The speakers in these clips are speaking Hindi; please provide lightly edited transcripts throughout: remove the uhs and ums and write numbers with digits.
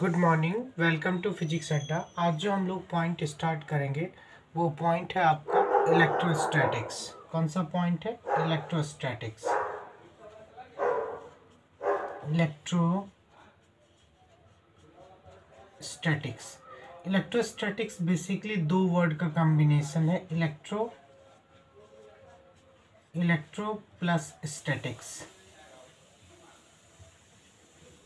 Good morning, welcome to Physics Adda. आज जो हम लोग पॉइंट स्टार्ट करेंगे वो पॉइंट है आपका इलेक्ट्रोस्टैटिक्स। कौन सा पॉइंट है? इलेक्ट्रोस्टैटिक्स। इलेक्ट्रोस्टैटिक्स इलेक्ट्रोस्टैटिक्स बेसिकली दो वर्ड का कॉम्बिनेशन है, इलेक्ट्रो प्लस स्टैटिक्स।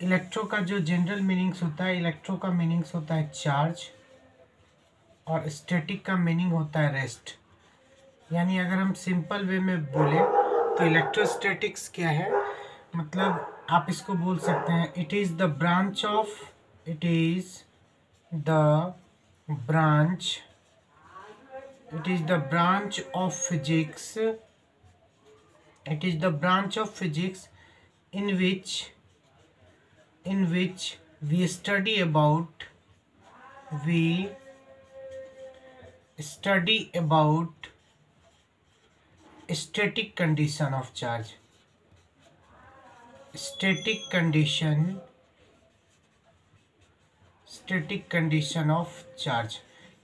इलेक्ट्रो का जो जनरल मीनिंग्स होता है, इलेक्ट्रो का मीनिंग्स होता है चार्ज और स्टैटिक का मीनिंग होता है रेस्ट। यानी अगर हम सिंपल वे में बोले तो इलेक्ट्रोस्टैटिक्स क्या है, मतलब आप इसको बोल सकते हैं it is the branch of physics in which we study about static condition of charge. static condition of charge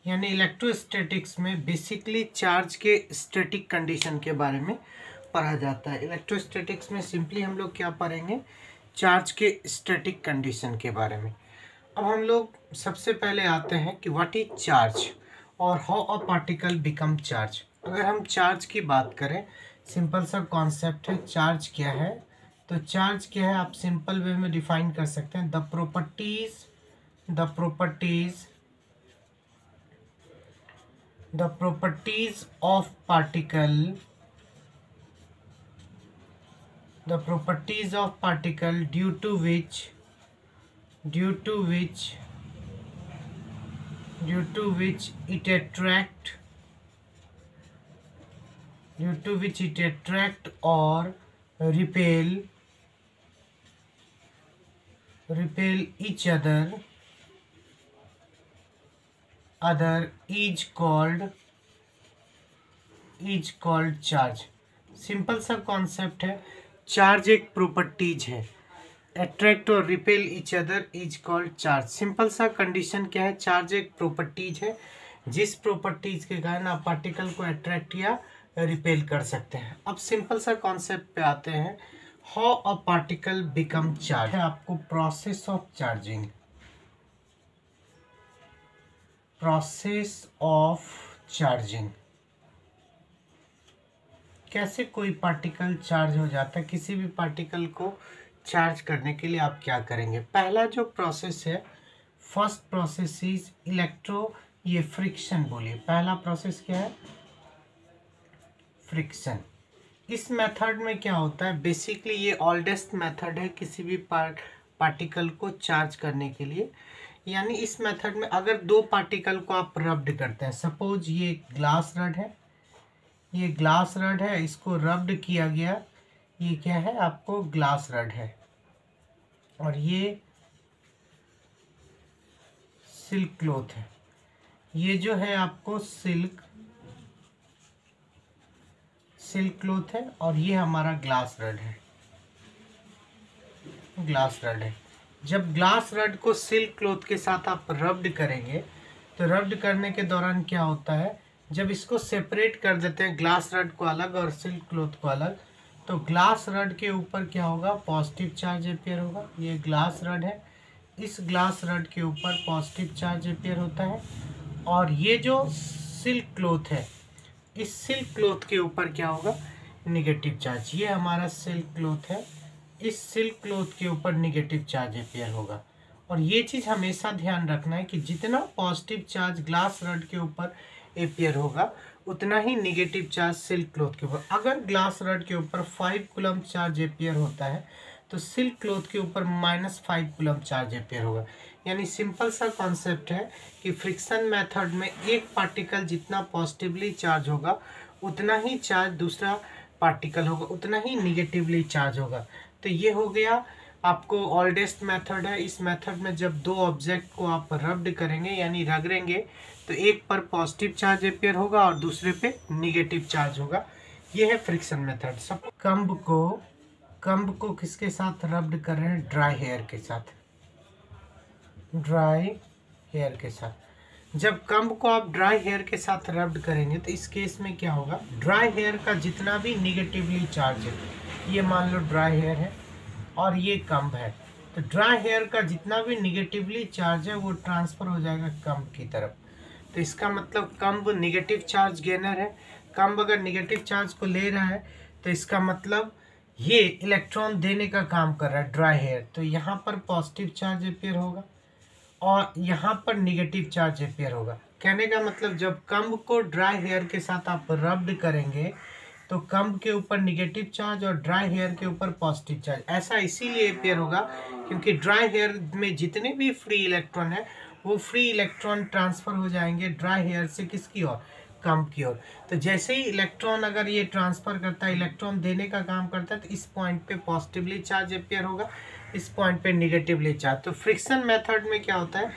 यानी इलेक्ट्रोस्टैटिक्स में बेसिकली चार्ज के स्टैटिक कंडीशन के बारे में पढ़ा जाता है। इलेक्ट्रोस्टैटिक्स में सिंपली हम लोग क्या पढ़ेंगे? चार्ज के स्टैटिक कंडीशन के बारे में। अब हम लोग सबसे पहले आते हैं कि व्हाट इज चार्ज और how a particle become charge. अगर हम चार्ज की बात करें, सिंपल सा कॉन्सेप्ट है चार्ज क्या है। तो चार्ज क्या है आप सिंपल वे में डिफाइन कर सकते हैं, the properties of particle due to which it attract or repel each other is called charge. Simple सा कॉन्सेप्ट है, चार्ज एक प्रॉपर्टीज है, अट्रैक्ट और repel each other is called charge. Simple सा कंडीशन क्या है? चार्ज एक प्रॉपर्टीज है जिस प्रॉपर्टीज के कारण आप पार्टिकल को अट्रैक्ट या रिपेल कर सकते हैं। अब सिंपल सा कॉन्सेप्ट पे आते हैं, how a particle become charge है आपको प्रोसेस ऑफ चार्जिंग। कैसे कोई पार्टिकल चार्ज हो जाता है? किसी भी पार्टिकल को चार्ज करने के लिए आप क्या करेंगे? पहला जो प्रोसेस है, फर्स्ट प्रोसेस इज ये फ्रिक्शन बोलिए। पहला प्रोसेस क्या है? फ्रिक्शन। इस मेथड में क्या होता है, बेसिकली ये ओल्डेस्ट मेथड है किसी भी पार्टिकल को चार्ज करने के लिए। यानी इस मेथड में अगर दो पार्टिकल को आप रब्ड करते हैं, सपोज ये ग्लास रड है, इसको रब्ड किया गया, ये क्या है आपको ग्लास रड है, और ये सिल्क क्लॉथ है। ये जो है आपको सिल्क क्लॉथ है, और ये हमारा ग्लास रड है। जब ग्लास रड को सिल्क क्लॉथ के साथ आप रब्ड करेंगे तो रब्ड करने के दौरान क्या होता है, जब इसको सेपरेट कर देते हैं, ग्लास रड को अलग और सिल्क क्लॉथ को अलग, तो ग्लास रड के ऊपर क्या होगा? पॉजिटिव चार्ज अपेयर होगा। ये ग्लास रड है, इस ग्लास रड के ऊपर पॉजिटिव चार्ज अपेयर होता है, और ये जो सिल्क क्लॉथ है, इस सिल्क क्लॉथ के ऊपर क्या होगा? Negative charge. ये हमारा सिल्क क्लॉथ है, इस सिल्क क्लॉथ के ऊपर निगेटिव चार्ज अपेयर होगा। और ये चीज़ हमेशा ध्यान रखना है कि जितना पॉजिटिव चार्ज ग्लास रड के ऊपर अपेयर होगा उतना ही निगेटिव चार्ज सिल्क क्लॉथ के ऊपर। अगर ग्लास रड के ऊपर 5 कूलम चार्ज अपेयर होता है तो सिल्क क्लॉथ के ऊपर -5 कूलम चार्ज अपेयर होगा। यानी सिंपल सा कॉन्सेप्ट है कि फ्रिक्शन मेथड में एक पार्टिकल जितना पॉजिटिवली चार्ज होगा उतना ही चार्ज दूसरा पार्टिकल होगा, उतना ही निगेटिवली चार्ज होगा। तो ये हो गया आपको ओल्डेस्ट मेथड है। इस मेथड में जब दो ऑब्जेक्ट को आप रब्ड करेंगे यानी रगड़ेंगे तो एक पर पॉजिटिव चार्ज अपेयर होगा और दूसरे पे निगेटिव चार्ज होगा। ये है फ्रिक्शन मेथड। सब कंब को किसके साथ रब्ड कर रहे हैं? ड्राई हेयर के साथ। ड्राई हेयर के साथ। जब कम्ब को आप ड्राई हेयर के साथ रब्ड करेंगे तो इस केस में क्या होगा, ड्राई हेयर का जितना भी निगेटिवली चार्ज है, ये मान लो ड्राई हेयर है और ये कम्ब है, तो ड्राई हेयर का जितना भी निगेटिवली चार्ज है वो ट्रांसफ़र हो जाएगा कम्ब की तरफ। तो इसका मतलब कम्ब निगेटिव चार्ज गेनर है। कम्ब अगर निगेटिव चार्ज को ले रहा है तो इसका मतलब ये इलेक्ट्रॉन देने का काम कर रहा है ड्राई हेयर, तो यहाँ पर पॉजिटिव चार्ज अपेयर होगा और यहाँ पर निगेटिव चार्ज अपेयर होगा। कहने का मतलब जब कम्ब को ड्राई हेयर के साथ आप रब्ड करेंगे तो कम्ब के ऊपर निगेटिव चार्ज और ड्राई हेयर के ऊपर पॉजिटिव चार्ज, ऐसा इसीलिए अपेयर होगा क्योंकि ड्राई हेयर में जितने भी फ्री इलेक्ट्रॉन है वो फ्री इलेक्ट्रॉन ट्रांसफ़र हो जाएंगे ड्राई हेयर से किसकी ओर, कम्ब की ओर। तो जैसे ही इलेक्ट्रॉन अगर ये ट्रांसफ़र करता है, इलेक्ट्रॉन देने का काम करता है, तो इस पॉइंट पे पॉजिटिवली चार्ज अपेयर होगा, इस पॉइंट पे निगेटिवली चार्ज। तो फ्रिक्शन मेथड में क्या होता है,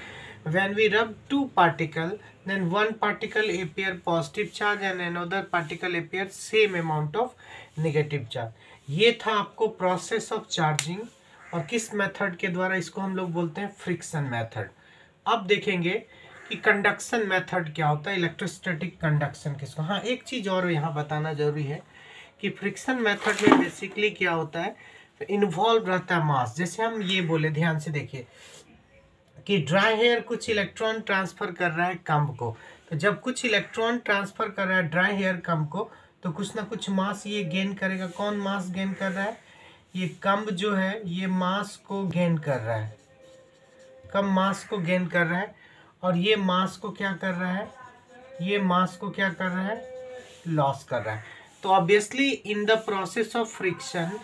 when we rub two particle then one particle appear positive charge and another particle appear same amount of negative charge। ये था आपको प्रोसेस ऑफ चार्जिंग और किस मेथड के द्वारा, इसको हम लोग बोलते हैं फ्रिक्शन मेथड। अब देखेंगे कि कंडक्शन मेथड क्या होता है, इलेक्ट्रोस्टैटिक कंडक्शन किसको। हाँ, एक चीज़ और यहाँ बताना जरूरी है कि फ्रिक्शन मेथड में बेसिकली क्या होता है, इन्वॉल्व रहता है मास। जैसे हम ये बोले, ध्यान से देखिए कि ड्राई हेयर कुछ इलेक्ट्रॉन ट्रांसफ़र कर रहा है कम्ब को, तो जब कुछ इलेक्ट्रॉन ट्रांसफ़र कर रहा है ड्राई हेयर कम्ब को तो कुछ ना कुछ मास ये गेन करेगा। कौन मास गेन कर रहा है, ये कम्ब जो है ये मास को गेन कर रहा है, कम मास को गेन कर रहा है और ये मास को क्या कर रहा है, ये मास को क्या कर रहा है, लॉस कर रहा है। तो obviously in the process of friction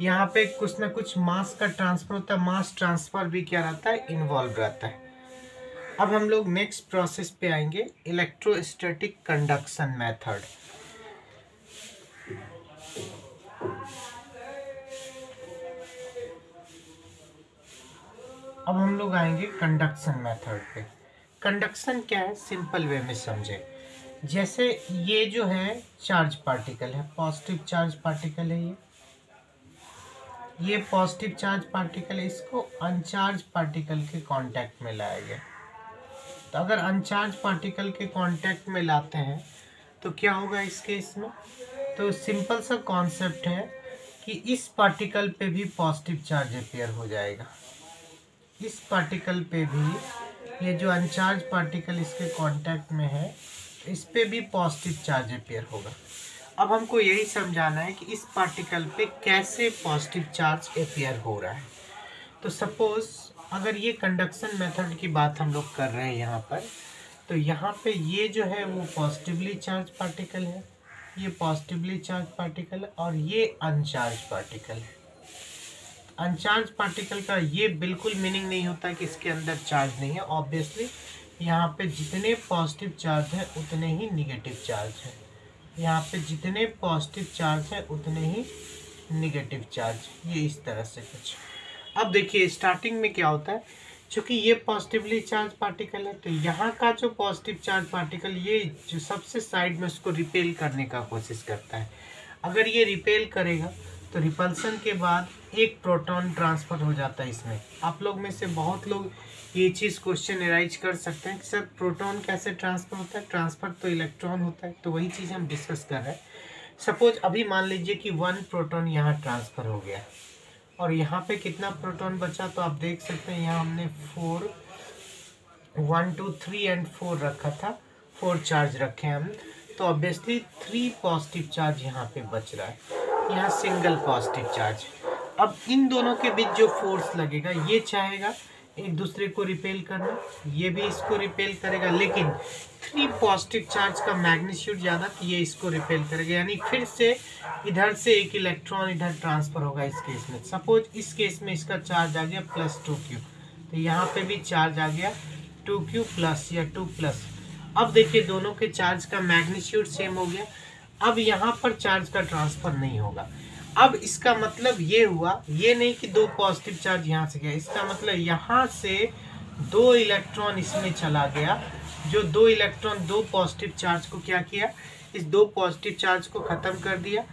यहाँ पे कुछ ना कुछ मास का ट्रांसफर होता है, मास ट्रांसफर भी क्या रहता है, इन्वॉल्व रहता है। अब हम लोग नेक्स्ट प्रोसेस पे आएंगे, इलेक्ट्रोस्टैटिक कंडक्शन मेथड। अब हम लोग आएंगे कंडक्शन मेथड पे। कंडक्शन क्या है, सिंपल वे में समझे। जैसे ये जो है चार्ज पार्टिकल है, पॉजिटिव चार्ज पार्टिकल है, ये पॉजिटिव चार्ज पार्टिकल है, इसको अनचार्ज पार्टिकल के कांटेक्ट में लाया गया। तो अगर अनचार्ज पार्टिकल के कांटेक्ट में लाते हैं तो क्या होगा इस केस में, तो सिंपल सा कॉन्सेप्ट है कि इस पार्टिकल पे भी पॉजिटिव चार्ज अपेयर हो जाएगा, इस पार्टिकल पे भी, ये जो अनचार्ज पार्टिकल इसके कांटेक्ट में है इस पे भी पॉजिटिव चार्ज अपेयर होगा। अब हमको यही समझाना है कि इस पार्टिकल पे कैसे पॉजिटिव चार्ज अपेयर हो रहा है। तो सपोज अगर ये कंडक्शन मेथड की बात हम लोग कर रहे हैं यहाँ पर, तो यहाँ पे ये जो है वो पॉजिटिवली चार्ज पार्टिकल है, ये पॉजिटिवली चार्ज पार्टिकल है और ये अनचार्ज पार्टिकल है। अनचार्ज पार्टिकल का ये बिल्कुल मीनिंग नहीं होता कि इसके अंदर चार्ज नहीं है। ऑब्वियसली यहाँ पे जितने पॉजिटिव चार्ज है उतने ही निगेटिव चार्ज है, यहाँ पे जितने पॉजिटिव चार्ज है उतने ही निगेटिव चार्ज, ये इस तरह से कुछ। अब देखिए स्टार्टिंग में क्या होता है, चूँकि ये पॉजिटिवली चार्ज पार्टिकल है तो यहाँ का जो पॉजिटिव चार्ज पार्टिकल ये जो सबसे साइड में उसको रिपेल करने का कोशिश करता है। अगर ये रिपेल करेगा तो रिपल्सन के बाद एक प्रोटॉन ट्रांसफ़र हो जाता है इसमें। आप लोग में से बहुत लोग ये चीज़ क्वेश्चन एराइज कर सकते हैं कि सर प्रोटॉन कैसे ट्रांसफ़र होता है, ट्रांसफ़र तो इलेक्ट्रॉन होता है। तो वही चीज़ हम डिस्कस कर रहे हैं। सपोज अभी मान लीजिए कि 1 प्रोटॉन यहाँ ट्रांसफ़र हो गया और यहाँ पे कितना प्रोटॉन बचा, तो आप देख सकते हैं यहाँ हमने 4 1 2 3 एंड 4 रखा था, 4 चार्ज रखे हैं हम, तो ऑब्वियसली 3 पॉजिटिव चार्ज यहाँ पे बच रहा है, यहाँ सिंगल पॉजिटिव चार्ज। अब इन दोनों के बीच जो फोर्स लगेगा, ये चाहेगा एक दूसरे को रिपेल करना, ये भी इसको रिपेल करेगा, लेकिन 3 पॉजिटिव चार्ज का मैग्नीट्यूड ज़्यादा, तो ये इसको रिपेल करेगा, यानी फिर से इधर से एक इलेक्ट्रॉन इधर ट्रांसफ़र होगा इस केस में। सपोज इस केस में इसका चार्ज आ गया +2q, तो यहाँ पे भी चार्ज आ गया 2q प्लस या 2 प्लस। अब देखिए दोनों के चार्ज का मैग्नीट्यूड सेम हो गया। अब यहाँ पर चार्ज का ट्रांसफ़र नहीं होगा। अब इसका मतलब ये हुआ, ये नहीं कि 2 पॉजिटिव चार्ज यहाँ से गया, इसका मतलब यहाँ से 2 इलेक्ट्रॉन इसमें चला गया, जो 2 इलेक्ट्रॉन 2 पॉजिटिव चार्ज को क्या किया, इस 2 पॉजिटिव चार्ज को ख़त्म कर दिया।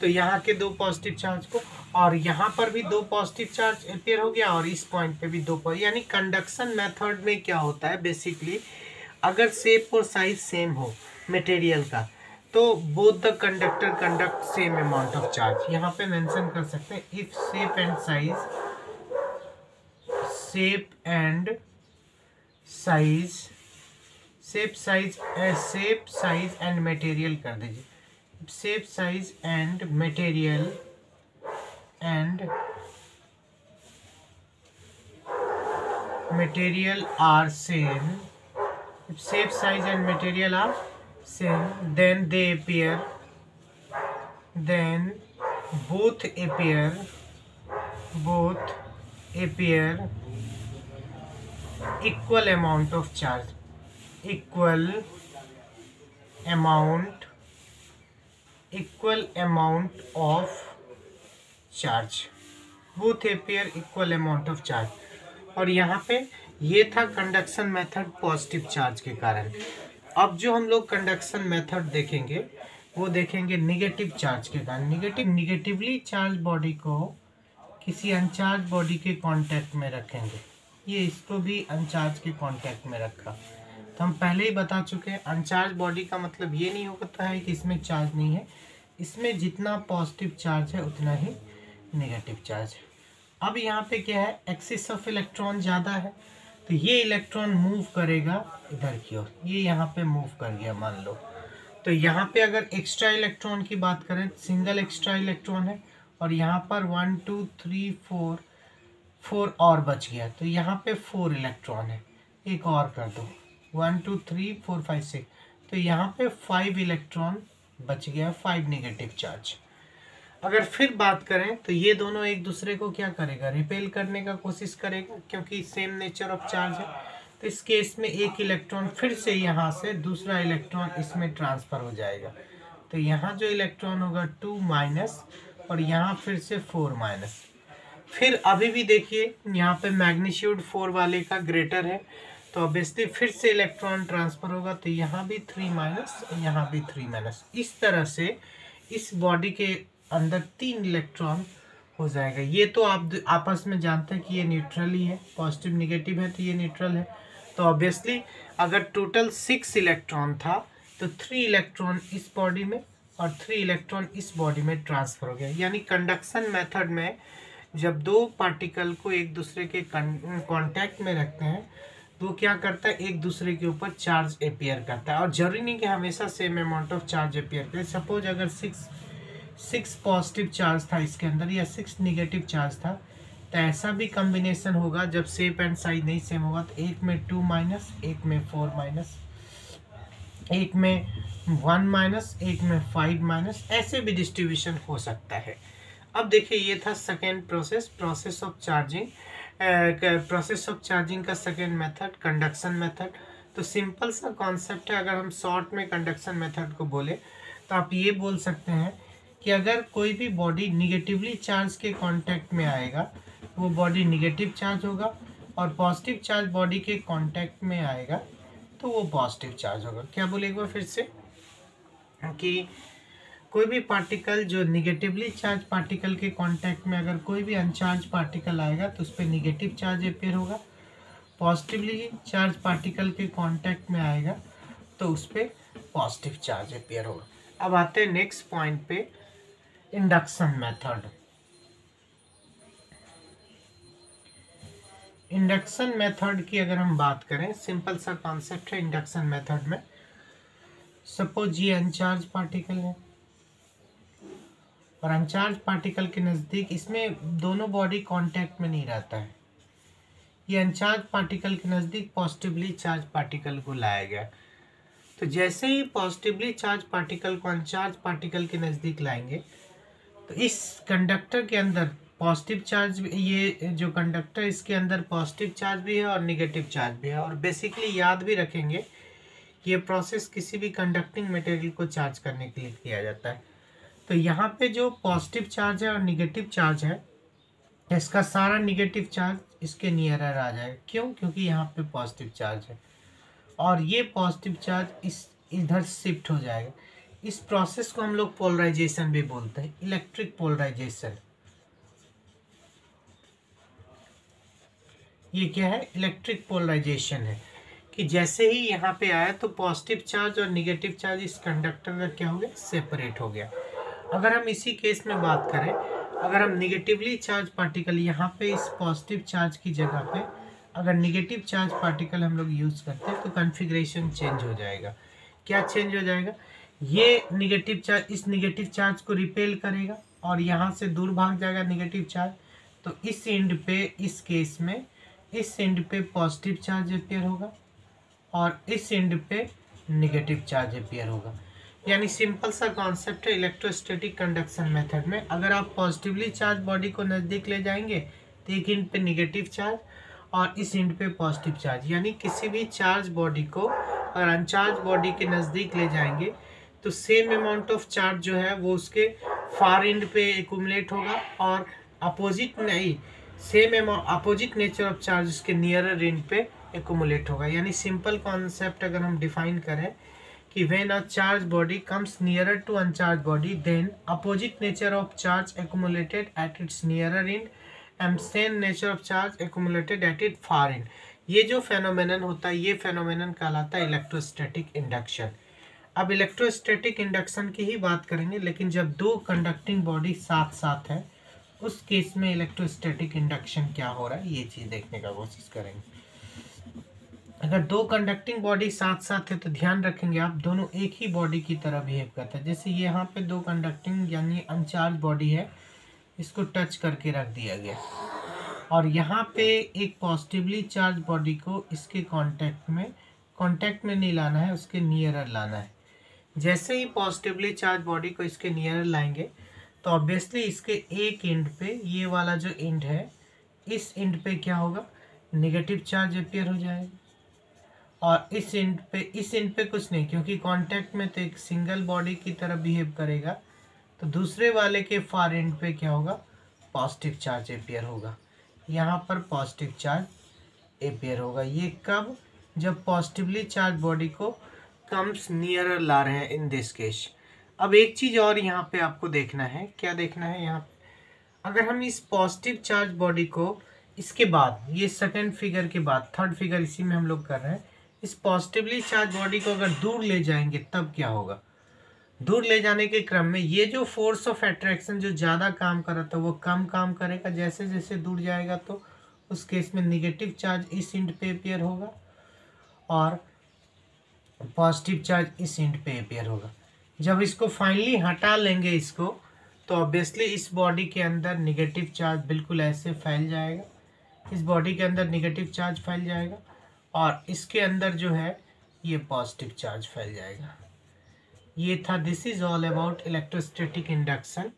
तो यहाँ के दो पॉजिटिव चार्ज को, और यहाँ पर भी दो पॉजिटिव चार्ज अपेयर हो गया, और इस पॉइंट पे भी दो यानी कंडक्शन मेथड में क्या होता है बेसिकली, अगर शेप और साइज सेम हो मटेरियल का तो both the conductor conduct same amount of charge. यहाँ पे मेंशन कर सकते हैं if shape and size and material कर दीजिए, shape size and material are same, if shape size and material are same, then both appear equal amount of charge, equal amount of charge, both appear equal amount of charge। और यहाँ पे ये था कंडक्शन मेथड पॉजिटिव चार्ज के कारण। अब जो हम लोग कंडक्शन मेथड देखेंगे वो देखेंगे निगेटिव चार्ज के कारण। निगेटिवली चार्ज बॉडी को किसी अनचार्ज बॉडी के कांटेक्ट में रखेंगे, ये इसको भी अनचार्ज के कांटेक्ट में रखा। तो हम पहले ही बता चुके हैं अनचार्ज बॉडी का मतलब ये नहीं होता है कि इसमें चार्ज नहीं है, इसमें जितना पॉजिटिव चार्ज है उतना ही नेगेटिव चार्ज है। अब यहाँ पे क्या है, एक्सिस ऑफ इलेक्ट्रॉन ज़्यादा है तो ये इलेक्ट्रॉन मूव करेगा इधर की ओर, ये यहाँ पे मूव कर गया मान लो। तो यहाँ पे अगर एक्स्ट्रा इलेक्ट्रॉन की बात करें, सिंगल एक्स्ट्रा इलेक्ट्रॉन है और यहाँ पर 1 2 3 4 और बच गया, तो यहाँ पे 4 इलेक्ट्रॉन है, एक और कर दो 1 2 3 4 5 6, तो यहाँ पे 5 इलेक्ट्रॉन बच गया, 5 नेगेटिव चार्ज। अगर फिर बात करें तो ये दोनों एक दूसरे को क्या करेगा, रिपेल करने का कोशिश करेगा क्योंकि सेम नेचर ऑफ चार्ज है। तो इस केस में एक इलेक्ट्रॉन फिर से यहाँ से दूसरा इलेक्ट्रॉन इसमें ट्रांसफ़र हो जाएगा, तो यहाँ जो इलेक्ट्रॉन होगा 2 माइनस और यहाँ फिर से 4 माइनस। फिर अभी भी देखिए यहाँ पे मैग्नीट्यूड 4 वाले का ग्रेटर है तो ऑब्वियसली फिर से इलेक्ट्रॉन ट्रांसफ़र होगा, तो यहाँ भी 3 माइनस, यहाँ भी 3 माइनस। इस तरह से इस बॉडी के अंदर 3 इलेक्ट्रॉन हो जाएगा। ये तो आप आपस में जानते हैं कि ये न्यूट्रल ही है, पॉजिटिव निगेटिव है तो ये न्यूट्रल है। तो ऑब्वियसली अगर टोटल 6 इलेक्ट्रॉन था तो 3 इलेक्ट्रॉन इस बॉडी में और 3 इलेक्ट्रॉन इस बॉडी में ट्रांसफ़र हो गया। यानी कंडक्शन मेथड में जब दो पार्टिकल को एक दूसरे के कांटेक्ट में रखते हैं तो क्या करता है, एक दूसरे के ऊपर चार्ज अपेयर करता है। और जरूरी नहीं कि हमेशा same amount of charge appear करे। सपोज अगर 6 पॉजिटिव चार्ज था इसके अंदर या 6 निगेटिव चार्ज था, तो ऐसा भी कॉम्बिनेशन होगा जब शेप एंड साइज नहीं सेम होगा, तो एक में 2 माइनस, एक में 4 माइनस, एक में 1 माइनस, एक में 5 माइनस, ऐसे भी डिस्ट्रीब्यूशन हो सकता है। अब देखिए ये था सेकेंड प्रोसेस ऑफ चार्जिंग का सेकेंड मेथड कंडक्शन मेथड। तो सिंपल सा कॉन्सेप्ट है। अगर हम शॉर्ट में कंडक्शन मेथड को बोले तो आप ये बोल सकते हैं कि अगर कोई भी बॉडी निगेटिवली चार्ज के कांटेक्ट में आएगा वो बॉडी निगेटिव चार्ज होगा, और पॉजिटिव चार्ज बॉडी के कांटेक्ट में आएगा तो वो पॉजिटिव चार्ज होगा। क्या बोले एक बार फिर से, कि कोई भी पार्टिकल जो निगेटिवली चार्ज पार्टिकल के कांटेक्ट में अगर कोई भी अनचार्ज पार्टिकल आएगा तो उस पर निगेटिव चार्ज अपेयर होगा, पॉजिटिवली चार्ज पार्टिकल के कांटेक्ट में आएगा तो उस पर पॉजिटिव चार्ज अपेयर होगा। अब आते हैं नेक्स्ट पॉइंट पे, इंडक्शन मेथड। इंडक्शन मेथड की अगर हम बात करें, सिंपल सा कॉन्सेप्ट है इंडक्शन मेथड में। सपोज ये अनचार्ज पार्टिकल है और अनचार्ज पार्टिकल के नज़दीक इसमें दोनों बॉडी कांटेक्ट में नहीं रहता है, ये अनचार्ज पार्टिकल के नज़दीक पॉजिटिवली चार्ज पार्टिकल को लाया गया। तो जैसे ही पॉजिटिवली चार्ज पार्टिकल को अनचार्ज पार्टिकल के नज़दीक लाएंगे तो इस कंडक्टर के अंदर पॉजिटिव चार्ज, ये जो कंडक्टर इसके अंदर पॉजिटिव चार्ज भी है और निगेटिव चार्ज भी है। और बेसिकली याद भी रखेंगे कि ये प्रोसेस किसी भी कंडक्टिंग मटेरियल को चार्ज करने के लिए किया जाता है। तो यहाँ पे जो पॉजिटिव चार्ज है और निगेटिव चार्ज है, इसका सारा निगेटिव चार्ज इसके नियरर आ जाएगा। क्यों? क्योंकि यहाँ पे पॉजिटिव चार्ज है और ये पॉजिटिव चार्ज इधर शिफ्ट हो जाएगा। इस प्रोसेस को हम लोग पोलराइजेशन भी बोलते हैं, इलेक्ट्रिक पोलराइजेशन। ये क्या है? इलेक्ट्रिक पोलराइजेशन है कि जैसे ही यहाँ पे आया तो पॉजिटिव चार्ज और निगेटिव चार्ज इस कंडक्टर का क्या हो गया? सेपरेट हो गया। अगर हम इसी केस में बात करें, अगर हम निगेटिवली चार्ज पार्टिकल यहाँ पे इस पॉजिटिव चार्ज की जगह पे अगर निगेटिव चार्ज पार्टिकल हम लोग यूज़ करते हैं तो कन्फिग्रेशन चेंज हो जाएगा। क्या चेंज हो जाएगा? ये निगेटिव चार्ज इस निगेटिव चार्ज को रिपेल करेगा और यहाँ से दूर भाग जाएगा निगेटिव चार्ज। तो इस एंड पे, इस केस में इस एंड पे पॉजिटिव चार्ज अपेयर होगा और इस एंड पे निगेटिव चार्ज अपेयर होगा। यानी सिंपल सा कॉन्सेप्ट है इलेक्ट्रोस्टैटिक कंडक्शन मेथड में। अगर आप पॉजिटिवली चार्ज बॉडी को नज़दीक ले जाएंगे तो एक एंड पे निगेटिव चार्ज और इस एंड पे पॉजिटिव चार्ज, यानी किसी भी चार्ज बॉडी को अगर अनचार्ज बॉडी के नज़दीक ले जाएंगे तो सेम अमाउंट ऑफ चार्ज जो है वो उसके फार एंड पे एक्यूमुलेट होगा और अपोजिट नहीं, same amount opposite nature of charge उसके नियरर एंड पे एक्यूमुलेट होगा। यानी सिंपल कॉन्सेप्ट अगर हम डिफाइन करें कि when a charged body comes nearer to uncharged body, then opposite nature of charge accumulated at its nearer end and same nature of charge accumulated at its far end। ये जो फेनोमेनन होता है, ये फेनोमेनन कहलाता है इलेक्ट्रोस्टैटिक इंडक्शन। अब इलेक्ट्रोस्टैटिक इंडक्शन की ही बात करेंगे, लेकिन जब दो कंडक्टिंग बॉडी साथ साथ है उस केस में इलेक्ट्रोस्टैटिक इंडक्शन क्या हो रहा है, ये चीज़ देखने का कोशिश करेंगे। अगर दो कंडक्टिंग बॉडी साथ साथ है तो ध्यान रखेंगे आप, दोनों एक ही बॉडी की तरह बिहेव करता है। जैसे यहाँ पे दो कंडक्टिंग यानी अनचार्ज बॉडी है, इसको टच करके रख दिया गया और यहाँ पे एक पॉजिटिवली चार्ज बॉडी को इसके कांटेक्ट में नहीं लाना है, उसके नियरर लाना है। जैसे ही पॉजिटिवली चार्ज बॉडी को इसके नियरर लाएंगे तो ऑब्वियसली इसके एक एंड पे, ये वाला जो एंड है, इस एंड पे क्या होगा? निगेटिव चार्ज अपेयर हो जाएगा और इस एंड पे कुछ नहीं, क्योंकि कांटेक्ट में तो एक सिंगल बॉडी की तरह बिहेव करेगा। तो दूसरे वाले के फार एंड पे क्या होगा? पॉजिटिव चार्ज अपेयर होगा, यहाँ पर पॉजिटिव चार्ज अपेयर होगा। ये कब? जब पॉजिटिवली चार्ज बॉडी को कम्स नियरर ला रहे हैं इन दिस केस। अब एक चीज़ और यहाँ पे आपको देखना है, क्या देखना है यहाँ पे? अगर हम इस पॉजिटिव चार्ज बॉडी को इसके बाद, ये सेकेंड फिगर के बाद, थर्ड फिगर इसी में हम लोग कर रहे हैं, इस पॉजिटिवली चार्ज बॉडी को अगर दूर ले जाएंगे तब क्या होगा? दूर ले जाने के क्रम में ये जो फोर्स ऑफ अट्रैक्शन जो ज़्यादा काम कर रहा था वो कम काम करेगा जैसे जैसे दूर जाएगा। तो उस केस में निगेटिव चार्ज इस एंड पे अपेयर होगा और पॉजिटिव चार्ज इस एंड पे अपेयर होगा। जब इसको फाइनली हटा लेंगे इसको, तो ऑब्वियसली इस बॉडी के अंदर निगेटिव चार्ज बिल्कुल ऐसे फैल जाएगा, इस बॉडी के अंदर निगेटिव चार्ज फैल जाएगा और इसके अंदर जो है ये पॉजिटिव चार्ज फैल जाएगा। ये था, this is all about electrostatic induction.